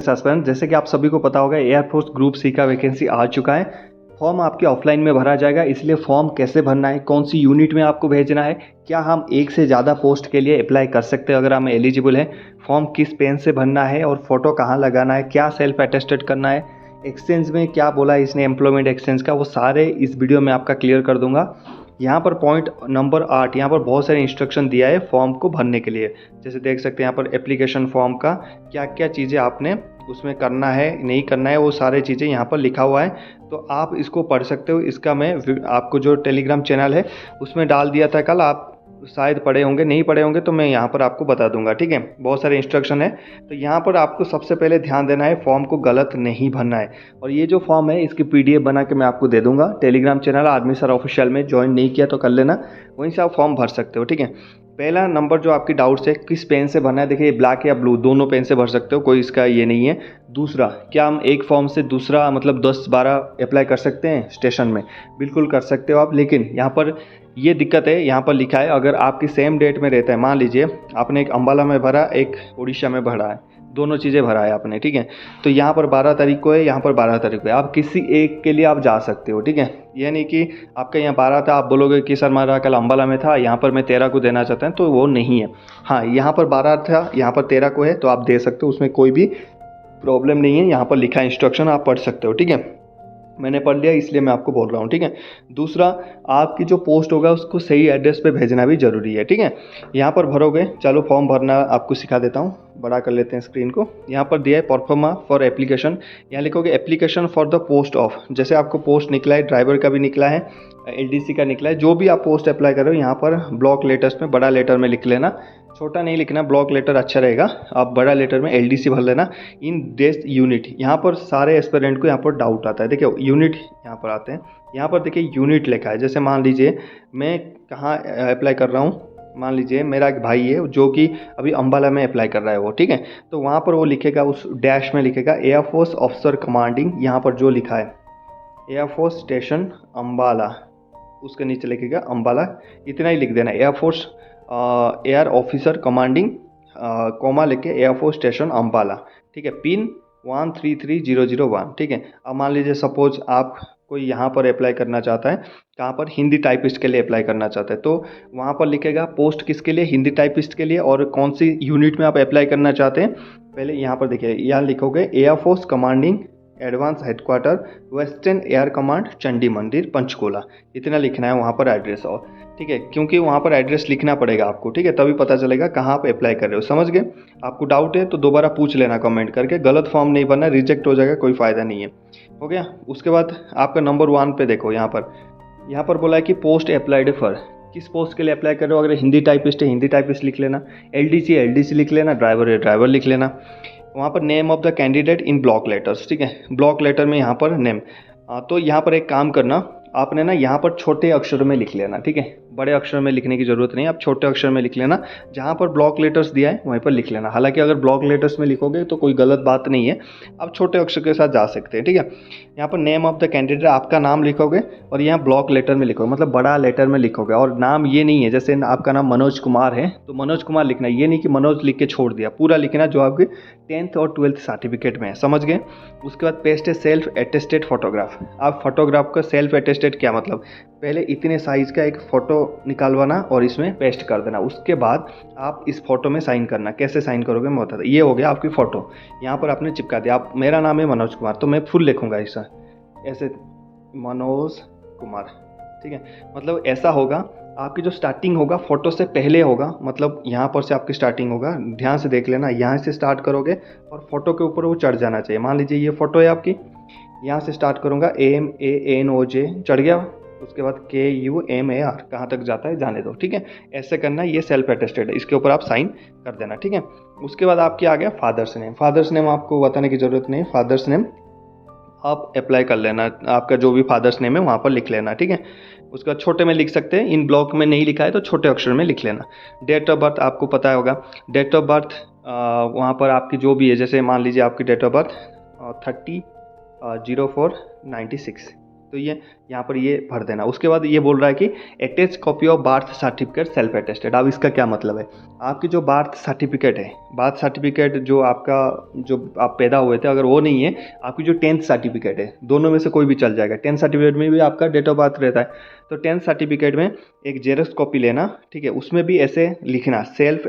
Suspense, जैसे कि आप सभी को पता होगा एयरफोर्स ग्रुप सी का वैकेंसी आ चुका है। फॉर्म आपके ऑफलाइन में भरा जाएगा, इसलिए फॉर्म कैसे भरना है, कौन सी यूनिट में आपको भेजना है, क्या हम एक से ज़्यादा पोस्ट के लिए अप्लाई कर सकते हैं अगर हम एलिजिबल हैं, फॉर्म किस पेन से भरना है और फोटो कहाँ लगाना है, क्या सेल्फ अटेस्टेड करना है, एक्सचेंज में क्या बोला इसने एम्प्लॉयमेंट एक्सचेंज का, वो सारे इस वीडियो में आपका क्लियर कर दूंगा। यहाँ पर पॉइंट नंबर 8, यहाँ पर बहुत सारे इंस्ट्रक्शन दिया है फॉर्म को भरने के लिए। जैसे देख सकते हैं यहाँ पर एप्लीकेशन फॉर्म का क्या क्या चीज़ें आपने उसमें करना है नहीं करना है, वो सारी चीज़ें यहाँ पर लिखा हुआ है, तो आप इसको पढ़ सकते हो। इसका मैं आपको जो टेलीग्राम चैनल है उसमें डाल दिया था कल, आप शायद पढ़े होंगे, नहीं पढ़े होंगे तो मैं यहाँ पर आपको बता दूंगा, ठीक है। बहुत सारे इंस्ट्रक्शन है, तो यहाँ पर आपको सबसे पहले ध्यान देना है फॉर्म को गलत नहीं भरना है। और ये जो फॉर्म है इसकी PDF बना के मैं आपको दे दूंगा। Telegram channel army sir official में ज्वाइन नहीं किया तो कर लेना, वहीं से आप फॉर्म भर सकते हो, ठीक है। पहला नंबर जो आपकी डाउट्स है किस पेन से भरना है, देखिए ब्लैक या ब्लू दोनों पेन से भर सकते हो, कोई इसका ये नहीं है। दूसरा, क्या हम एक फॉर्म से दूसरा मतलब 10-12 अप्लाई कर सकते हैं स्टेशन में, बिल्कुल कर सकते हो आप, लेकिन यहाँ पर ये दिक्कत है, यहाँ पर लिखा है अगर आपकी सेम डेट में रहता है, मान लीजिए आपने एक अम्बाला में भरा, एक उड़ीसा में भरा है, दोनों चीज़ें भरा है आपने, ठीक है, तो यहाँ पर 12 तारीख को है, यहाँ पर 12 तारीख को है, आप किसी एक के लिए आप जा सकते हो, ठीक है। ये नहीं कि आपका यहाँ 12 था, आप बोलोगे कि सर मेरा कल अम्बाला में था, यहाँ पर मैं 13 को देना चाहता हूँ, तो वो नहीं है। हाँ, यहाँ पर 12 था, यहाँ पर 13 को है, तो आप दे सकते हो, उसमें कोई भी प्रॉब्लम नहीं है। यहाँ पर लिखा है इंस्ट्रक्शन, आप पढ़ सकते हो, ठीक है। मैंने पढ़ लिया इसलिए मैं आपको बोल रहा हूँ, ठीक है। दूसरा, आपकी जो पोस्ट होगा उसको सही एड्रेस पे भेजना भी ज़रूरी है, ठीक है। यहाँ पर भरोगे, चलो फॉर्म भरना आपको सिखा देता हूँ, बड़ा कर लेते हैं स्क्रीन को। यहाँ पर दिया है परफॉर्मा फॉर एप्लीकेशन, यहाँ लिखोगे application for the post of, जैसे आपको पोस्ट निकला है, ड्राइवर का भी निकला है, LDC का निकला है, जो भी आप पोस्ट अप्लाई कर रहे हो यहाँ पर ब्लॉक लेटर्स में बड़ा लेटर में लिख लेना, छोटा नहीं लिखना, ब्लॉक लेटर अच्छा रहेगा, आप बड़ा लेटर में LDC भर लेना। इन दिस यूनिट, यहाँ पर सारे एस्पिरेंट को यहाँ पर डाउट आता है, देखिए यूनिट यहाँ पर आते हैं, यहाँ पर देखिए यूनिट लिखा है। जैसे मान लीजिए मैं कहाँ अप्लाई कर रहा हूँ, मान लीजिए मेरा एक भाई है जो कि अभी अम्बाला में अप्लाई कर रहा है वो, ठीक है, तो वहाँ पर वो लिखेगा, उस डैश में लिखेगा एयरफोर्स ऑफिसर कमांडिंग, यहाँ पर जो लिखा है एयरफोर्स स्टेशन अम्बाला, उसके नीचे लिखेगा अम्बाला, इतना ही लिख देना, air force air officer commanding comma लेके एयरफोर्स स्टेशन अम्बाला, ठीक है, पिन 133001, ठीक है। अब मान लीजिए सपोज आप कोई यहाँ पर अप्लाई करना चाहता है, कहाँ पर, हिंदी टाइपिस्ट के लिए अप्लाई करना चाहता है, तो वहाँ पर लिखेगा पोस्ट किसके लिए, हिंदी टाइपिस्ट के लिए, और कौन सी यूनिट में आप अप्लाई करना चाहते हैं। पहले यहाँ पर देखिए, यहाँ लिखोगे air force commanding advance headquarter western air command Chandi मंदिर पंचकुला, इतना लिखना है वहाँ पर एड्रेस, और ठीक है, क्योंकि वहाँ पर एड्रेस लिखना पड़ेगा आपको, ठीक है, तभी पता चलेगा कहाँ आप अप्लाई कर रहे हो, समझ गए। आपको डाउट है तो दोबारा पूछ लेना कमेंट करके, गलत फॉर्म नहीं भरना, रिजेक्ट हो जाएगा, कोई फ़ायदा नहीं है, हो गया। उसके बाद आपका नंबर 1 पे देखो, यहाँ पर बोला है कि पोस्ट अप्लाइड फॉर, किस पोस्ट के लिए अप्लाई कर रहे हो, अगर हिंदी टाइपिस्ट है हिंदी टाइपिस्ट लिख लेना, LDC है LDC लिख लेना, ड्राइवर है ड्राइवर लिख लेना। वहाँ पर name of the candidate in block letters, ठीक है, ब्लॉक लेटर में यहाँ पर नेम, तो यहाँ पर एक काम करना, आपने ना यहाँ पर छोटे अक्षर में लिख लेना, ठीक है, बड़े अक्षर में लिखने की ज़रूरत नहीं है, आप छोटे अक्षर में लिख लेना, जहाँ पर ब्लॉक लेटर्स दिया है वहीं पर लिख लेना। हालांकि अगर ब्लॉक लेटर्स में लिखोगे तो कोई गलत बात नहीं है, आप छोटे अक्षर के साथ जा सकते हैं, ठीक है। यहाँ पर नेम ऑफ द कैंडिडेट, आपका नाम लिखोगे और यहाँ ब्लॉक लेटर में लिखोगे, मतलब बड़ा लेटर में लिखोगे, और नाम ये नहीं है, जैसे आपका नाम मनोज कुमार है तो मनोज कुमार लिखना है, ये नहीं कि मनोज लिख के छोड़ दिया, पूरा लिखना जो आपके 10th और 12th सर्टिफिकेट में है, समझ गए। उसके बाद पेस्ट है सेल्फ अटेस्टेड फोटोग्राफ, आप फोटोग्राफ का सेल्फ अटेस्टेड क्या मतलब, पहले इतने साइज़ का एक फ़ोटो निकालवाना और इसमें पेस्ट कर देना, उसके बाद आप इस फोटो में साइन करना। कैसे साइन करोगे मैं बताता, ये हो गया आपकी फ़ोटो, यहाँ पर आपने चिपका दिया, आप, मेरा नाम है मनोज कुमार तो मैं फुल लिखूँगा ऐसा, ऐसे मनोज कुमार, ठीक है, मतलब ऐसा होगा। आपकी जो स्टार्टिंग होगा फ़ोटो से पहले होगा, मतलब यहाँ पर से आपकी स्टार्टिंग होगा, ध्यान से देख लेना, यहाँ से स्टार्ट करोगे और फोटो के ऊपर वो चढ़ जाना चाहिए। मान लीजिए ये फ़ोटो है आपकी, यहाँ से स्टार्ट करूँगा AMANOJ, चढ़ गया, उसके बाद KUMAR, कहाँ तक जाता है जाने दो, ठीक है, ऐसे करना, ये सेल्फ अटेस्टेड है, इसके ऊपर आप साइन कर देना, ठीक है। उसके बाद आपके आ गया फादर्स नेम, फादर्स नेम आपको बताने की ज़रूरत नहीं, फादर्स नेम आप अप्लाई कर लेना, आपका जो भी फादर्स नेम है वहाँ पर लिख लेना, ठीक है। उसका छोटे में लिख सकते हैं, इन ब्लॉक में नहीं लिखा है तो छोटे अक्षर में लिख लेना। डेट ऑफ बर्थ आपको पता होगा, डेट ऑफ बर्थ वहाँ पर आपकी जो भी है, जैसे मान लीजिए आपकी डेट ऑफ बर्थ 30/04/96, तो ये यहाँ पर ये भर देना। उसके बाद ये बोल रहा है कि attach copy of birth certificate self attested. अब इसका क्या मतलब है, आपकी जो बर्थ सर्टिफिकेट है, बर्थ सर्टिफिकेट जो आपका जो आप पैदा हुए थे अगर वो नहीं है, आपकी जो 10th सर्टिफिकेट है, दोनों में से कोई भी चल जाएगा। 10th सर्टिफिकेट में भी आपका डेट ऑफ बर्थ रहता है, तो 10th सर्टिफिकेट में एक जेरॉक्स कॉपी लेना, ठीक है। उसमें भी ऐसे लिखना सेल्फ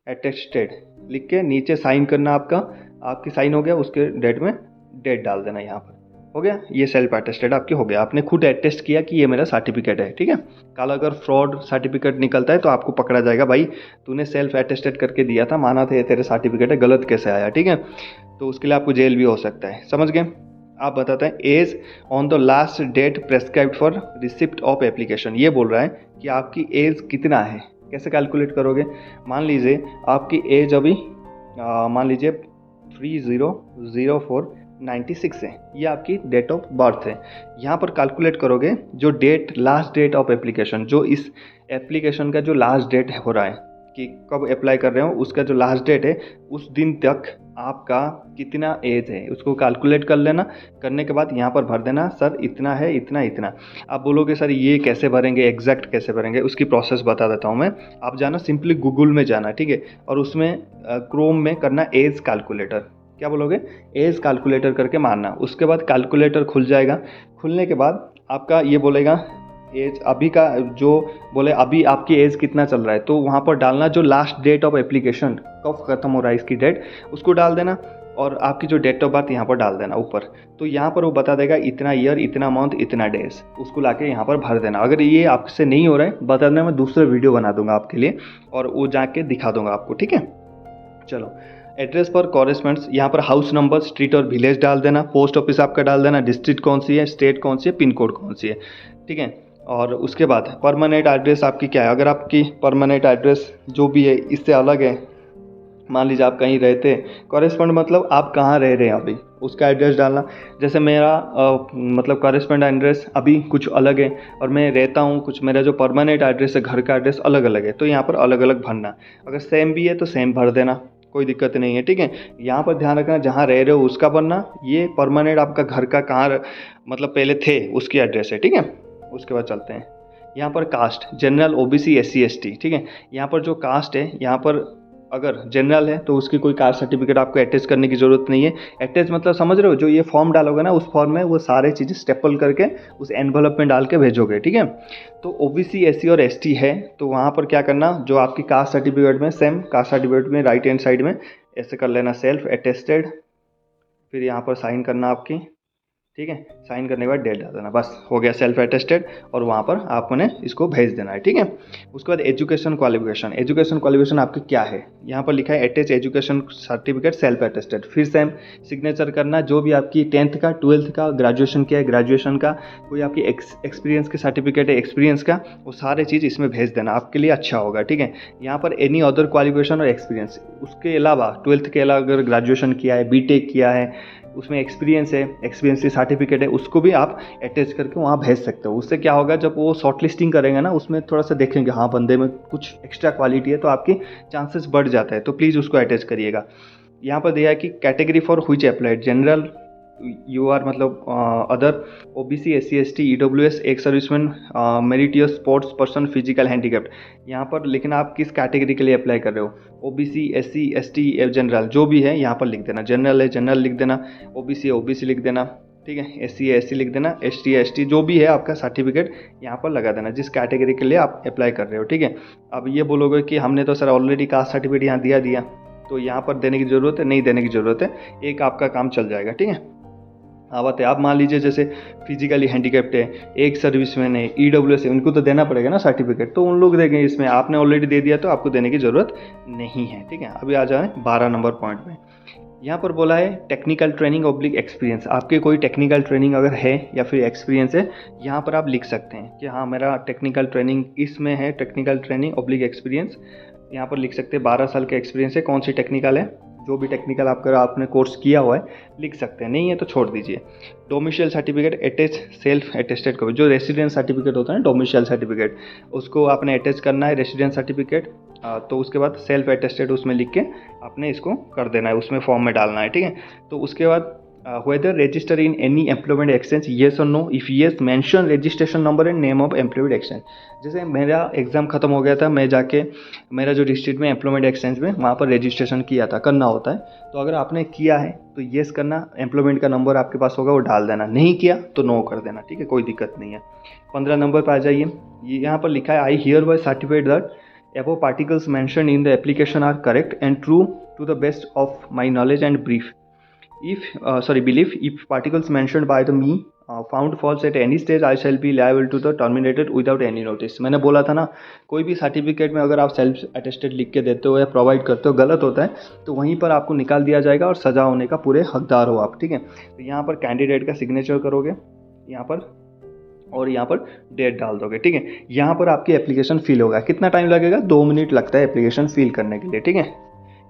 अटेस्टेड लिख के नीचे साइन करना, आपकी साइन हो गया, उसके डेट में डेट डाल देना, यहाँ पर हो गया। ये सेल्फ अटेस्टेड आपकी हो गया, आपने खुद अटेस्ट किया कि ये मेरा सर्टिफिकेट है, ठीक है। कल अगर फ्रॉड सर्टिफिकेट निकलता है तो आपको पकड़ा जाएगा, भाई तूने सेल्फ अटेस्टेड करके दिया था, माना था ये तेरे सर्टिफिकेट है, गलत कैसे आया, ठीक है। तो उसके लिए आपको जेल भी हो सकता है, समझ गए। आप बताते हैं as on the last date prescribed for receipt of application. ये बोल रहा है कि आपकी एज कितना है, कैसे कैलकुलेट करोगे। मान लीजिए आपकी एज अभी मान लीजिए 300496 है, ये आपकी डेट ऑफ बर्थ है। यहाँ पर कैलकुलेट करोगे जो date last date of application, जो इस एप्लीकेशन का जो लास्ट डेट हो रहा है कि कब अप्लाई कर रहे हो, उसका जो लास्ट डेट है उस दिन तक आपका कितना एज है उसको कैलकुलेट कर लेना। करने के बाद यहाँ पर भर देना सर इतना है, इतना इतना। आप बोलोगे सर ये कैसे भरेंगे, एग्जैक्ट कैसे भरेंगे, उसकी प्रोसेस बता देता हूँ मैं। आप जाना सिंपली गूगल में जाना, ठीक है, और उसमें क्रोम में करना एज कैलकुलेटर। क्या बोलोगे, एज कैलकुलेटर करके मारना। उसके बाद कैलकुलेटर खुल जाएगा। खुलने के बाद आपका ये बोलेगा एज अभी का, जो बोले अभी आपकी एज कितना चल रहा है, तो वहाँ पर डालना जो लास्ट डेट ऑफ एप्लीकेशन कब खत्म हो रहा है इसकी डेट, उसको डाल देना। और आपकी जो डेट ऑफ बर्थ यहाँ पर डाल देना ऊपर। तो यहाँ पर वो बता देगा इतना ईयर, इतना मंथ, इतना डेज, उसको लाके यहाँ पर भर देना। अगर ये आपसे नहीं हो रहा है बता देना, मैं दूसरा वीडियो बना दूंगा आपके लिए और वो जाके दिखा दूंगा आपको, ठीक है। चलो, एड्रेस पर कॉरेस्पॉन्ड्स, यहाँ पर हाउस नंबर, स्ट्रीट और विलेज डाल देना, पोस्ट ऑफिस आपका डाल देना, डिस्ट्रिक्ट कौन सी है, स्टेट कौन सी है, पिन कोड कौन सी है, ठीक है। और उसके बाद परमानेंट एड्रेस आपकी क्या है। अगर आपकी परमानेंट एड्रेस जो भी है इससे अलग है, मान लीजिए आप कहीं रहते हैं, कॉरेस्पॉन्ड मतलब आप कहाँ रह रहे हैं अभी, उसका एड्रेस डालना। जैसे मेरा मतलब कॉरेस्पॉन्ड एड्रेस अभी कुछ अलग है और मैं रहता हूँ कुछ, मेरा जो परमानेंट एड्रेस है घर का एड्रेस अलग अलग है, तो यहाँ पर अलग अलग भरना। अगर सेम भी है तो सेम भर देना, कोई दिक्कत नहीं है, ठीक है। यहाँ पर ध्यान रखना जहाँ रह रहे हो उसका भरना, ये परमानेंट आपका घर का कहाँ मतलब पहले थे उसकी एड्रेस है, ठीक है। उसके बाद चलते हैं यहाँ पर caste, general, OBC, SC, ST, ठीक है। यहाँ पर जो कास्ट है, यहाँ पर अगर जनरल है तो उसकी कोई कास्ट सर्टिफिकेट आपको अटैच करने की ज़रूरत नहीं है। अटैच मतलब समझ रहे हो, जो ये फॉर्म डालोगे ना उस फॉर्म में वो सारे चीज़ें स्टेपल करके उस एनवलप में डाल के भेजोगे, ठीक है। तो ओबीसी, एससी और एसटी है तो वहाँ पर क्या करना, जो आपकी कास्ट सर्टिफिकेट में सेम कास्ट सर्टिफिकेट में राइट हैंड साइड में ऐसे कर लेना सेल्फ अटेस्टेड, फिर यहाँ पर साइन करना आपकी, ठीक है। साइन करने के बाद डेट डाल देना, बस हो गया सेल्फ अटेस्टेड, और वहाँ पर आपने इसको भेज देना है, ठीक है। उसके बाद एजुकेशन क्वालिफिकेशन, एजुकेशन क्वालिफिकेशन आपकी क्या है, यहाँ पर लिखा है attach education certificate self attested. फिर सेम सिग्नेचर करना, जो भी आपकी 10th का, 12th का, ग्रेजुएशन किया है ग्रेजुएशन का, कोई आपकी एक्सपीरियंस की सर्टिफिकेट है एक्सपीरियंस का, वो सारे चीज़ इसमें भेज देना, आपके लिए अच्छा होगा, ठीक है। यहाँ पर एनी अदर क्वालिफिकेशन और एक्सपीरियंस, उसके अलावा 12th के अलावा अगर ग्रेजुएशन किया है, बीटेक किया है, उसमें एक्सपीरियंस है, एक्सपीरियंस की सर्टिफिकेट है, उसको भी आप अटैच करके वहाँ भेज सकते हो। उससे क्या होगा, जब वो शॉर्ट लिस्टिंग करेंगे ना उसमें थोड़ा सा देखेंगे हाँ बंदे में कुछ एक्स्ट्रा क्वालिटी है, तो आपके चांसेस बढ़ जाता है, तो प्लीज़ उसको अटैच करिएगा। यहाँ पर दिया है कि category for which applied, general, you are मतलब other, OBC, SC, ST, EWS, एक serviceman, meritorious, sports person, physical handicapped. यहाँ पर लेकिन आप किस कैटेगरी के लिए अप्लाई कर रहे हो, ओबीसी, एससी, एसटी, जनरल, जो भी है यहाँ पर लिख देना। जनरल है जनरल लिख देना, ओबीसी है ओबीसी लिख देना, ठीक है। एससी है एससी लिख देना, एसटी है एसटी, जो भी है आपका सर्टिफिकेट यहाँ पर लगा देना जिस कैटेगरी के लिए आप अप्लाई कर रहे हो, ठीक है। अब ये बोलोगे कि हमने तो सर ऑलरेडी कास्ट सर्टिफिकेट यहाँ दिया, तो यहाँ पर देने की ज़रूरत है, नहीं देने की ज़रूरत है, एक आपका काम चल जाएगा, ठीक है। बात है, आप मान लीजिए जैसे फिजिकली हैंडीकैप्ड है, एक सर्विसमैन है, ईडब्ल्यूएस है, उनको तो देना पड़ेगा ना सर्टिफिकेट, तो उन लोग देंगे, इसमें आपने ऑलरेडी दे दिया तो आपको देने की ज़रूरत नहीं है, ठीक है। अभी आ जाए 12 नंबर पॉइंट में। यहाँ पर बोला है टेक्निकल ट्रेनिंग ऑब्लिक एक्सपीरियंस, आपके कोई टेक्निकल ट्रेनिंग अगर है या फिर एक्सपीरियंस है, यहाँ पर आप लिख सकते हैं कि हाँ मेरा टेक्निकल ट्रेनिंग इसमें है, टेक्निकल ट्रेनिंग ऑब्लिक एक्सपीरियंस, यहाँ पर लिख सकते हैं 12 साल का एक्सपीरियंस है, कौन सी टेक्निकल है, जो भी टेक्निकल आपने कोर्स किया हुआ है लिख सकते हैं, नहीं है तो छोड़ दीजिए। Domicile certificate attach self attested copy, जो रेसिडेंस सर्टिफिकेट होता है ना डोमिशियल सर्टिफिकेट, उसको आपने अटैच करना है रेसिडेंस सर्टिफिकेट, तो उसके बाद सेल्फ अटेस्टेड उसमें लिख के आपने इसको कर देना है, उसमें फॉर्म में डालना है, ठीक है। तो उसके बाद whether register in any employment exchange, yes or no, if yes mention registration number and name of employment exchange। जैसे मेरा एग्ज़ाम ख़त्म हो गया था, मैं जाके मेरा जो डिस्ट्रिक्ट में एम्प्लॉयमेंट एक्सचेंज में वहाँ पर रजिस्ट्रेशन किया था, करना होता है। तो अगर आपने किया है तो येस करना, एम्प्लॉयमेंट का नंबर आपके पास होगा वो डाल देना, नहीं किया तो नो कर देना, ठीक है, कोई दिक्कत नहीं है। 15 नंबर पर आ जाइए, ये यहाँ पर लिखा है I hear bye certified that above particles mentioned in the application are correct and true to the best of my knowledge and belief if particles mentioned by the me found false at any stage I shall be liable to the terminated without any notice। मैंने बोला था ना, कोई भी certificate में अगर आप self attested लिख के देते हो या प्रोवाइड करते हो गलत होता है तो वहीं पर आपको निकाल दिया जाएगा और सज़ा होने का पूरे हकदार हो आप, ठीक है। तो यहाँ पर कैंडिडेट का सिग्नेचर करोगे यहाँ पर और यहाँ पर डेट डाल दोगे, ठीक है। यहाँ पर आपकी एप्लीकेशन फिल होगा, कितना टाइम लगेगा, 2 मिनट लगता है एप्लीकेशन फिल करने के लिए, ठीक है।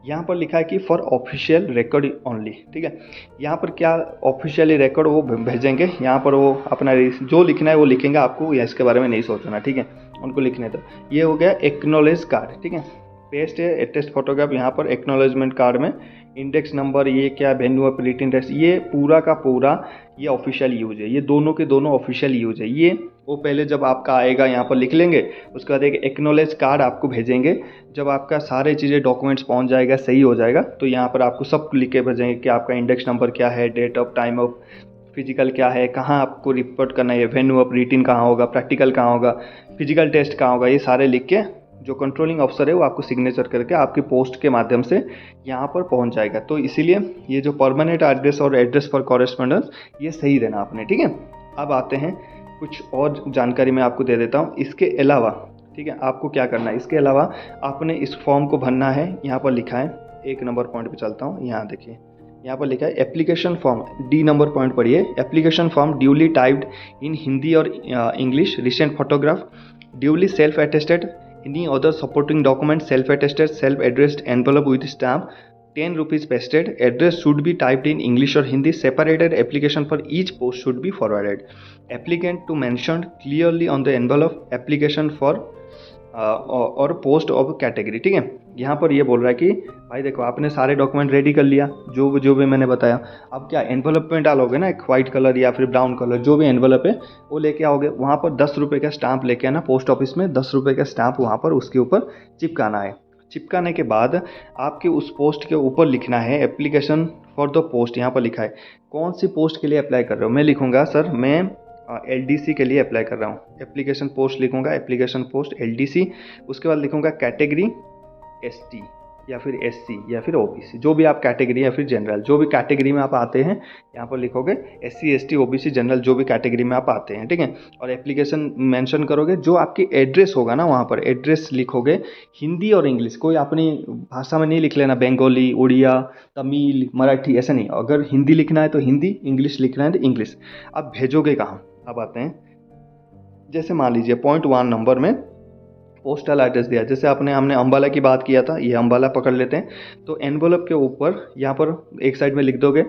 यहाँ पर लिखा है कि फॉर ऑफिशियल रिकॉर्ड ओनली, ठीक है। यहाँ पर क्या ऑफिशियली रिकॉर्ड वो भेजेंगे, यहाँ पर वो अपना जो लिखना है वो लिखेंगे, आपको या इसके बारे में नहीं सोचना, ठीक है, उनको लिखने दो। ये हो गया एक्नॉलेज कार्ड, ठीक है। पेस्ट है अटेस्ट फोटोग्राफ यहाँ पर एक्नॉलेजमेंट कार्ड में, इंडेक्स नंबर, ये क्या वेन्यू ऑफ रिटन टेस्ट, ये पूरा का पूरा ये ऑफिशियल यूज है, ये दोनों के दोनों ऑफिशियल यूज है। ये वो पहले जब आपका आएगा यहाँ पर लिख लेंगे, उसके बाद एक एक्नॉलेज कार्ड आपको भेजेंगे। जब आपका सारे चीज़ें डॉक्यूमेंट्स पहुँच जाएगा, सही हो जाएगा, तो यहाँ पर आपको सब लिख के भेजेंगे कि आपका इंडेक्स नंबर क्या है, date of time of physical क्या है, कहाँ आपको रिपोर्ट करना है, वेन्यू ऑफ रिटन कहाँ होगा, प्रैक्टिकल कहाँ होगा, फिजिकल टेस्ट कहाँ होगा, ये सारे लिख के जो कंट्रोलिंग अफसर है वो आपको सिग्नेचर करके आपकी पोस्ट के माध्यम से यहाँ पर पहुँच जाएगा। तो इसीलिए ये जो परमानेंट एड्रेस और एड्रेस फॉर कॉरेस्पॉन्डेंस ये सही देना आपने, ठीक है। अब आते हैं कुछ और जानकारी मैं आपको दे देता हूँ इसके अलावा, ठीक है। आपको क्या करना है, इसके अलावा आपने इस फॉर्म को भरना है। यहाँ पर लिखा है, 1 नंबर पॉइंट पे चलता हूँ, यहाँ देखिए, यहाँ पर लिखा है application form, D number point पढ़िए, application form duly typed in Hindi और English, recent photograph, duly self attested, any other supporting document, self-attested, self-addressed envelope with stamp, 10 rupees pasted, address should be typed in English or Hindi, separated application for each post should be forwarded, applicant to mention clearly on the envelope application for और post of category, ठीक है। यहाँ पर ये बोल रहा है कि भाई देखो आपने सारे डॉक्यूमेंट रेडी कर लिया, जो भी मैंने बताया, अब क्या एनवलप में डालोगे ना, एक वाइट कलर या फिर ब्राउन कलर, जो भी एनवलप है वो लेके आओगे, वहाँ पर 10 रुपये का स्टाम्प लेके आना, पोस्ट ऑफिस में 10 रुपये का स्टाम्प वहाँ पर उसके ऊपर चिपकाना है। चिपकाने के बाद आपके उस पोस्ट के ऊपर लिखना है एप्लीकेशन फॉर द पोस्ट। यहाँ पर लिखा है कौन सी पोस्ट के लिए अप्लाई कर रहे हो, मैं लिखूँगा सर मैं LDC के लिए अप्लाई कर रहा हूँ, एप्लीकेशन पोस्ट लिखूँगा, एप्लीकेशन पोस्ट LDC। उसके बाद लिखूँगा कैटेगरी ST या फिर SC या फिर OBC, जो भी आप कैटेगरी या फिर जनरल, जो भी कैटेगरी में आप आते हैं, यहाँ पर लिखोगे SC ST OBC जनरल, जो भी कैटेगरी में आप आते हैं, ठीक है। और एप्लीकेशन मेंशन करोगे, जो आपकी एड्रेस होगा ना वहाँ पर एड्रेस लिखोगे हिंदी और इंग्लिश, कोई अपनी भाषा में नहीं लिख लेना, बंगाली, उड़िया, तमिल, मराठी, ऐसा नहीं। अगर हिंदी लिखना है तो हिंदी, इंग्लिश लिखना है तो इंग्लिश। अब भेजोगे कहाँ, अब आते हैं, जैसे मान लीजिए पॉइंट 1 नंबर में पोस्टल एड्रेस दिया, जैसे हमने अम्बाला की बात किया था, ये अम्बाला पकड़ लेते हैं। तो एनवलप के ऊपर यहाँ पर एक साइड में लिख दोगे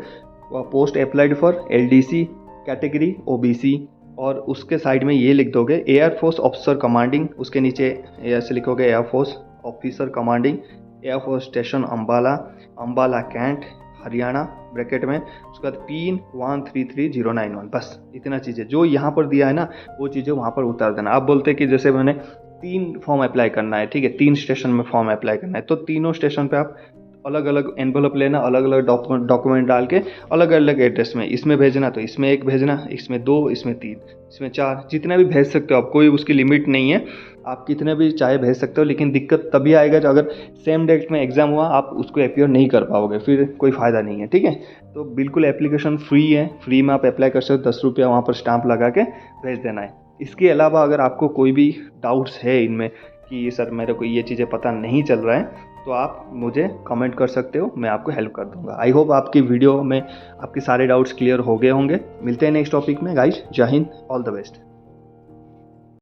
post applied for LDC category OBC, और उसके साइड में ये लिख दोगे एयरफोर्स ऑफिसर कमांडिंग, उसके नीचे ऐसे लिखोगे air force officer commanding air force station Ambala, Ambala cantt Haryana bracket में, उसके बाद पिन 133091, बस इतना चीज़ें जो यहाँ पर दिया है ना वो चीज़ें वहाँ पर उतार देना। आप बोलते कि जैसे मैंने 3 फॉर्म अप्लाई करना है, ठीक है, 3 स्टेशन में फॉर्म अप्लाई करना है, तो तीनों स्टेशन पे आप अलग अलग एनवलप लेना, अलग अलग डॉक्यूमेंट डाल के अलग अलग एड्रेस में, इसमें भेजना तो इसमें 1 भेजना, इसमें 2, इसमें 3, इसमें 4, जितने भी भेज सकते हो आप, कोई उसकी लिमिट नहीं है, आप कितने भी चाहे भेज सकते हो। लेकिन दिक्कत तभी आएगा जब अगर सेम डेट में एग्ज़ाम हुआ आप उसको अपियर नहीं कर पाओगे, फिर कोई फ़ायदा नहीं है, ठीक है। तो बिल्कुल एप्लीकेशन फ्री है, फ्री में आप अप्लाई कर सकते हो, 10 रुपया वहाँ पर स्टाम्प लगा के भेज देना है। इसके अलावा अगर आपको कोई भी डाउट्स है इनमें कि सर मेरे को ये चीज़ें पता नहीं चल रहा है, तो आप मुझे कमेंट कर सकते हो, मैं आपको हेल्प कर दूंगा। आई होप आपकी वीडियो में आपके सारे डाउट्स क्लियर हो गए होंगे। मिलते हैं नेक्स्ट टॉपिक में गाइज, जय हिंद, ऑल द बेस्ट।